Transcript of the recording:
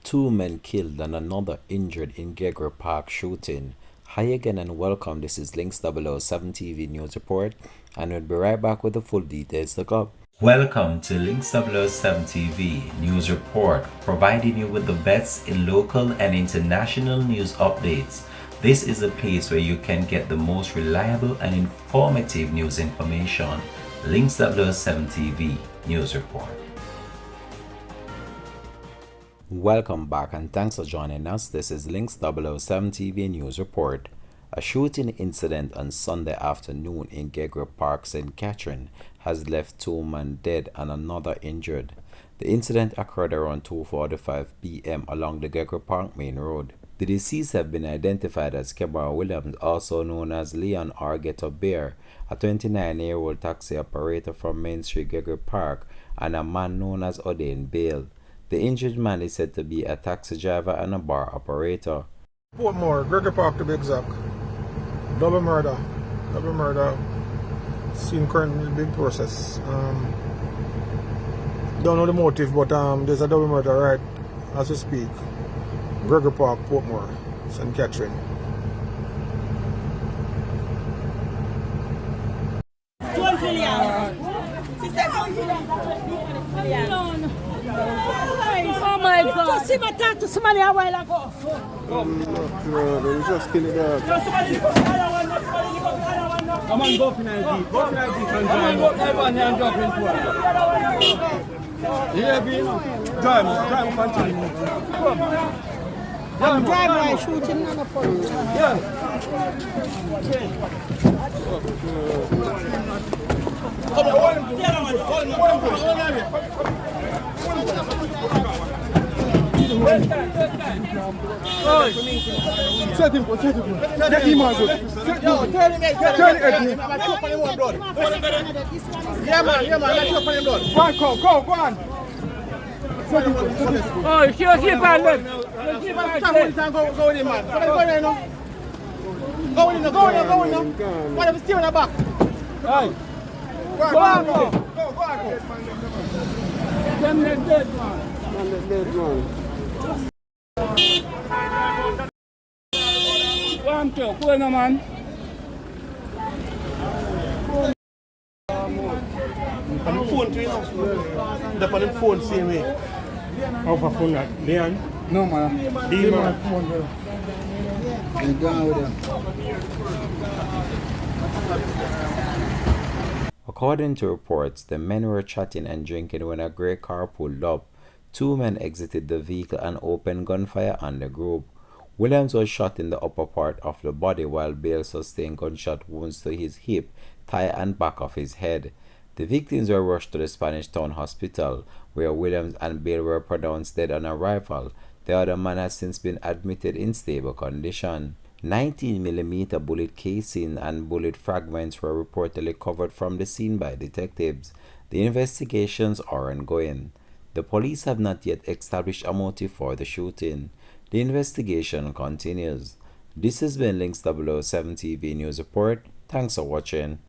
Two men killed and another injured in Gregory Park shooting. Hi again and welcome. This is Links 007 TV News Report, and we'll be right back with the full details to come. Welcome to Links 007 TV News Report, providing you with the best in local and international news updates. This is a place where you can get the most reliable and informative news information. Links 007 TV News Report. Welcome back and thanks for joining us. This is Links 007 TV News Report. A shooting incident on Sunday afternoon in Gregory Park, St. Catherine, has left two men dead and another injured. The incident occurred around 2:45 p.m. along the Gregory Park main road. The deceased have been identified as Kebra Williams, also known as Leon R. Ghetto Bear, a 29-year-old taxi operator from Main Street, Gregory Park, and a man known as Odain Bale. The injured man is said to be a taxi driver and a bar operator. Portmore, Gregory Park to be exact. Double murder. Scene currently being processed. Don't know the motive, but there's a double murder right as we speak. Gregory Park, Portmore, St. Catherine. Oh my God! Just see my talk to somebody a while ago. No, just kill it out. Come on, go penalty. Go penalty. Come on, go penalty and drop into it. Yeah, be drive continue. I'm driving shooting on the phone. Yeah. Set him. Get him out. Turn it. Yeah, man. Let's go for him, Lord. Go on. Oh, she was here, man. Go in, man. Go in. What if it's still in the back? Hey. Go on. Them dead, man. Go on, man. On the phone, they're on the phone, same way. How for phone that? Leon? No, man. Leon. I'm going with him. According to reports, the men were chatting and drinking when a grey car pulled up. Two men exited the vehicle and opened gunfire on the group. Williams was shot in the upper part of the body, while Bale sustained gunshot wounds to his hip, thigh and back of his head. The victims were rushed to the Spanish Town Hospital, where Williams and Bale were pronounced dead on arrival. The other man has since been admitted in stable condition. 19mm bullet casing and bullet fragments were reportedly recovered from the scene by detectives. The investigations are ongoing. The police have not yet established a motive for the shooting. The investigation continues. This has been Links 007 TV News Report. Thanks for watching.